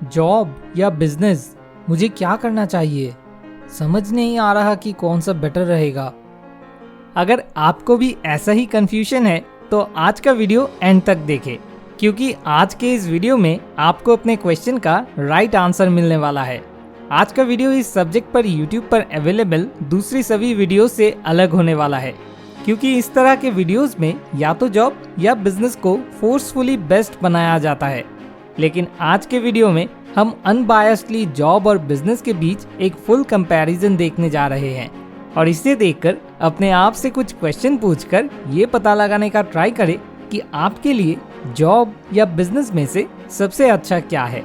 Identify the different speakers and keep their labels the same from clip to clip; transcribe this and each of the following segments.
Speaker 1: Job या business, मुझे क्या करना चाहिए? समझ नहीं आ रहा कि कौन सा बेटर रहेगा। अगर आपको भी ऐसा ही कंफ्यूजन है तो आज का वीडियो एंड तक देखें, क्योंकि आज के इस वीडियो में आपको अपने क्वेश्चन का राइट आंसर मिलने वाला है। आज का वीडियो इस सब्जेक्ट पर YouTube पर अवेलेबल दूसरी सभी वीडियो से अलग होने वाला है, क्योंकि इस तरह के वीडियोस में या तो जॉब या बिजनेस को फोर्सफुली बेस्ट बनाया जाता है, लेकिन आज के वीडियो में हम अनबायस्डली जॉब और बिजनेस के बीच एक फुल कंपैरिजन देखने जा रहे हैं और इसे देखकर अपने आप से कुछ क्वेश्चन पूछकर ये पता लगाने का ट्राई करें कि आपके लिए जॉब या बिजनेस में से सबसे अच्छा क्या है।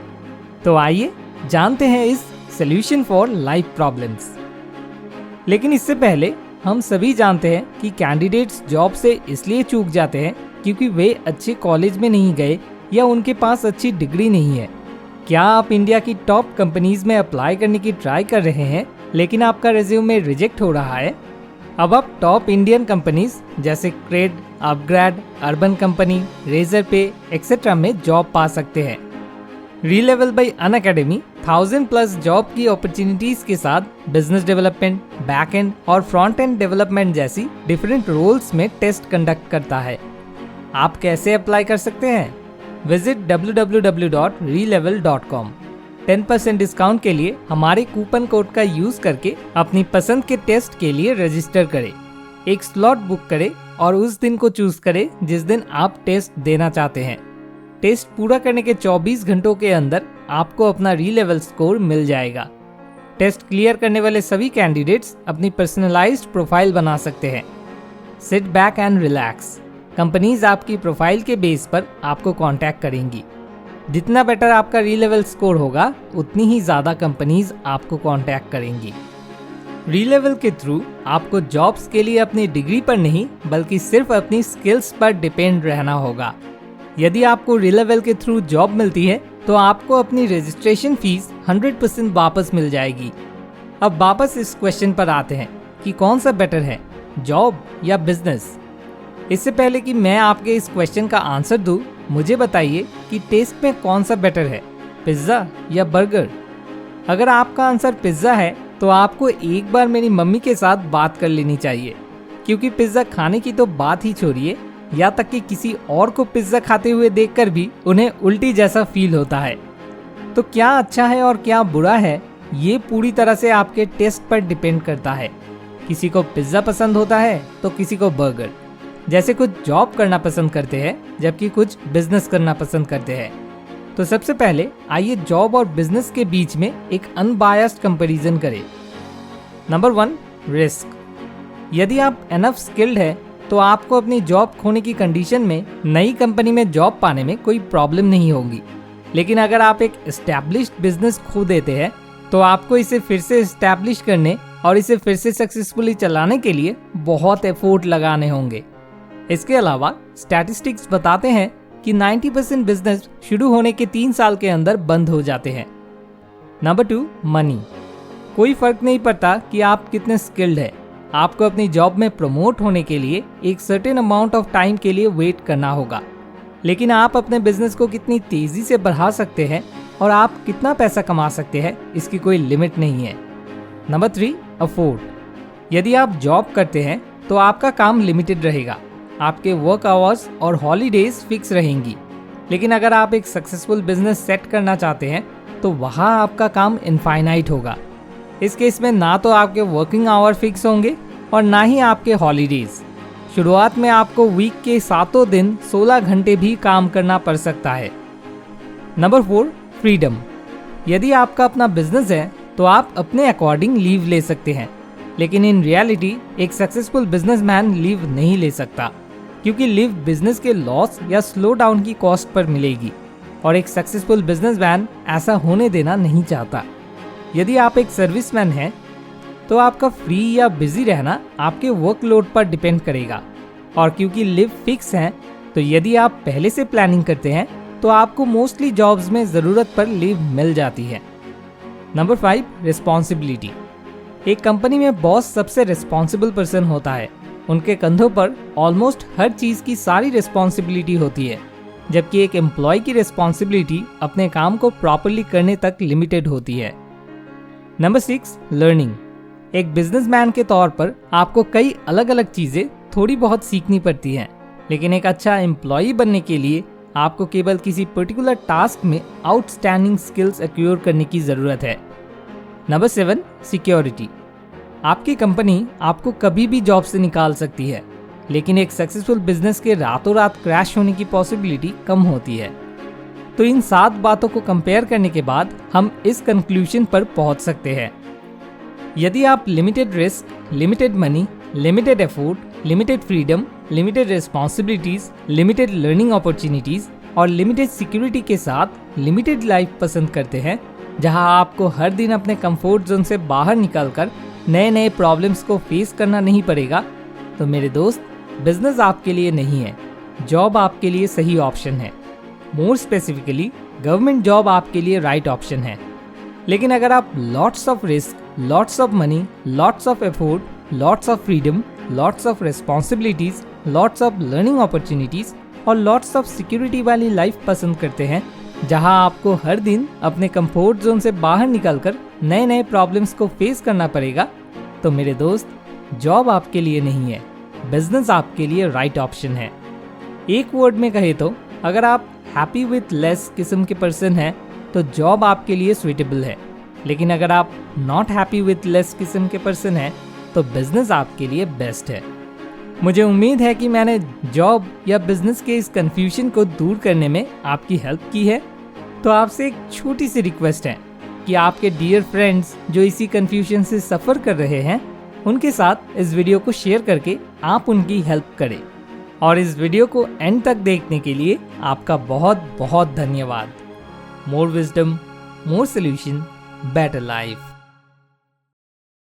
Speaker 1: तो आइए जानते हैं इस सॉल्यूशन फॉर लाइफ प्रॉब्लम्स। लेकिन इससे पहले हम सभी जानते हैं कि कैंडिडेट्स जॉब से इसलिए चूक जाते हैं क्योंकि वे अच्छे कॉलेज में नहीं गए या उनके पास अच्छी डिग्री नहीं है। क्या आप इंडिया की टॉप कंपनीज में अप्लाई करने की ट्राई कर रहे हैं लेकिन आपका रिज्यूमे रिजेक्ट हो रहा है? अब आप टॉप इंडियन कंपनीज जैसे CRED, upGrad, Urban Company, Razorpay etcetera में जॉब पा सकते हैं। रीलेवल बाय अनअकैडमी 1000+ जॉब की अपॉर्चुनिटीज के साथ बिजनेस डेवलपमेंट, बैक एंड और फ्रंट एंड डेवलपमेंट जैसी डिफरेंट रोल्स में टेस्ट कंडक्ट करता है। आप कैसे अप्लाई कर सकते हैं? Visit www.relevel.com। 10% डिस्काउंट के लिए हमारे कूपन कोड का यूज करके अपनी पसंद के टेस्ट के लिए रजिस्टर करें। एक स्लॉट बुक करें और उस दिन को चूज करें जिस दिन आप टेस्ट देना चाहते हैं। टेस्ट पूरा करने के 24 घंटों के अंदर आपको अपना रीलेवल स्कोर मिल जाएगा। टेस्ट क्लियर करने वाले सभी कैंडिडेट्स अपनी पर्सनलाइज्ड प्रोफाइल बना सकते हैं। Sit back and relax. Companies आपकी प्रोफाइल के बेस पर आपको कांटेक्ट करेंगी। जितना बेटर आपका रीलेवल स्कोर होगा उतनी ही ज़्यादा कंपनीज आपको कांटेक्ट करेंगी। रीलेवल के थ्रू आपको जॉब्स के लिए अपनी डिग्री पर नहीं बल्कि सिर्फ अपनी स्किल्स पर डिपेंड रहना होगा। यदि आपको रीलेवल के थ्रू जॉब मिलती है तो आपको अपनी रजिस्ट्रेशन फीस 100% वापस मिल जाएगी। अब वापस इस क्वेश्चन पर आते हैं कि कौन सा बेटर है, जॉब या बिजनेस। इससे पहले कि मैं आपके इस क्वेश्चन का आंसर दूं, मुझे बताइए कि टेस्ट में कौन सा बेटर है, पिज्ज़ा या बर्गर। अगर आपका आंसर पिज्ज़ा है तो आपको एक बार मेरी मम्मी के साथ बात कर लेनी चाहिए, क्योंकि पिज्ज़ा खाने की तो बात ही छोड़िए, या तक कि किसी और को पिज्ज़ा खाते हुए देखकर भी उन्हें उल्टी जैसा फील होता है। तो क्या अच्छा है और क्या बुरा है, ये पूरी तरह से आपके टेस्ट पर डिपेंड करता है। किसी को पिज्ज़ा पसंद होता है तो किसी को बर्गर। जैसे कुछ जॉब करना पसंद करते हैं जबकि कुछ बिजनेस करना पसंद करते हैं। तो सबसे पहले आइए जॉब और बिजनेस के बीच में एक अनबायस्ड कंपैरिजन करें। Number 1, risk. यदि आप एनफ स्किल्ड है तो आपको अपनी जॉब खोने की कंडीशन में नई कंपनी में जॉब पाने में कोई प्रॉब्लम नहीं होगी। लेकिन अगर आप एक एस्टैब्लिश्ड बिजनेस खो देते हैं तो आपको इसे फिर से एस्टैब्लिश करने और इसे फिर से सक्सेसफुली चलाने के लिए बहुत एफर्ट लगाने होंगे। इसके अलावा स्टैटिस्टिक्स बताते हैं कि 90% बिजनेस शुरू होने के 3 साल के अंदर बंद हो जाते हैं। Number 2, money. कोई फर्क नहीं पड़ता कि आप कितने स्किल्ड हैं, आपको अपनी जॉब में प्रमोट होने के लिए एक सर्टेन अमाउंट ऑफ टाइम के लिए वेट करना होगा। लेकिन आप अपने बिजनेस को कितनी तेजी से बढ़ा सकते हैं और आप कितना पैसा कमा सकते हैं, इसकी कोई लिमिट नहीं है। Number 3, afford. यदि आप जॉब करते हैं तो आपका काम लिमिटेड रहेगा, आपके वर्क आवर्स और हॉलीडेज फिक्स रहेंगी। लेकिन अगर आप एक सक्सेसफुल बिजनेस सेट करना चाहते हैं तो वहाँ आपका काम इनफाइनाइट होगा। इस केस में ना तो आपके वर्किंग आवर फिक्स होंगे और ना ही आपके हॉलीडेज। शुरुआत में आपको वीक के 7 दिन 16 घंटे भी काम करना पड़ सकता है। Number 4, freedom. यदि आपका अपना बिजनेस है तो आप अपने अकॉर्डिंग लीव ले सकते हैं, लेकिन इन रियलिटी एक सक्सेसफुल बिजनेसमैन लीव नहीं ले सकता, क्योंकि लीव बिजनेस के लॉस या स्लो डाउन की कॉस्ट पर मिलेगी और एक सक्सेसफुल बिजनेसमैन ऐसा होने देना नहीं चाहता। यदि आप एक सर्विसमैन हैं तो आपका फ्री या बिजी रहना आपके वर्कलोड पर डिपेंड करेगा, और क्योंकि लीव फिक्स हैं तो यदि आप पहले से प्लानिंग करते हैं तो आपको मोस्टली जॉब्स में ज़रूरत पर लीव मिल जाती है। Number 5, responsibility. एक कंपनी में बॉस सबसे रिस्पॉन्सिबल पर्सन होता है। उनके कंधों पर ऑलमोस्ट हर चीज़ की सारी रिस्पॉन्सिबिलिटी होती है। जबकि एक एम्प्लॉय की रिस्पॉन्सिबिलिटी अपने काम को प्रॉपरली करने तक लिमिटेड होती है। Number 6, learning. एक बिजनेसमैन के तौर पर आपको कई अलग अलग चीजें थोड़ी बहुत सीखनी पड़ती हैं, लेकिन एक अच्छा एम्प्लॉय बनने के लिए आपको केवल किसी पर्टिकुलर टास्क में आउटस्टैंडिंग स्किल्स एक्वायर करने की जरूरत है। Number 7, security. आपकी कंपनी आपको कभी भी जॉब से निकाल सकती है, लेकिन एक सक्सेसफुल बिजनेस के रातों रात क्रैश होने की पॉसिबिलिटी कम होती है। तो इन 7 बातों को कंपेयर करने के बाद हम इस कंक्लूजन पर पहुंच सकते हैं। यदि आप limited risk, limited money, limited effort, limited freedom, limited responsibilities, limited learning opportunities और लिमिटेड सिक्योरिटी के साथ लिमिटेड लाइफ पसंद करते हैं, जहां आपको हर दिन अपने कंफर्ट जोन से बाहर निकलकर नए नए प्रॉब्लम्स को फेस करना नहीं पड़ेगा, तो मेरे दोस्त, बिजनेस आपके लिए नहीं है, जॉब आपके लिए सही ऑप्शन है। मोर स्पेसिफिकली, गवर्नमेंट जॉब आपके लिए राइट ऑप्शन है। लेकिन अगर आप lots of risk, lots of money, lots of effort, lots of freedom, lots of responsibilities, lots of learning opportunities और लॉट्स ऑफ सिक्योरिटी वाली लाइफ पसंद करते हैं, जहां आपको हर दिन अपने कंफर्ट जोन से बाहर निकलकर नए नए प्रॉब्लम्स को फेस करना पड़ेगा, तो मेरे दोस्त, जॉब आपके लिए नहीं है, बिजनेस आपके लिए राइट ऑप्शन है। एक वर्ड में कहे तो अगर आप हैप्पी विथ लेस किस्म के पर्सन हैं तो जॉब आपके लिए सुइटेबल है, लेकिन अगर आप नॉट हैप्पी विथ लेस किस्म के पर्सन हैं तो बिजनेस आपके लिए बेस्ट है। मुझे उम्मीद है कि मैंने जॉब या बिजनेस के इस कंफ्यूजन को दूर करने में आपकी हेल्प की है। तो आपसे एक छोटी सी रिक्वेस्ट है कि आपके डियर फ्रेंड्स जो इसी कंफ्यूजन से सफ़र कर रहे हैं, उनके साथ इस वीडियो को शेयर करके आप उनकी हेल्प करें। और इस वीडियो को एंड तक देखने के लिए आपका बहुत बहुत धन्यवाद। मोर विजडम, मोर सोल्यूशन, बेटर लाइफ।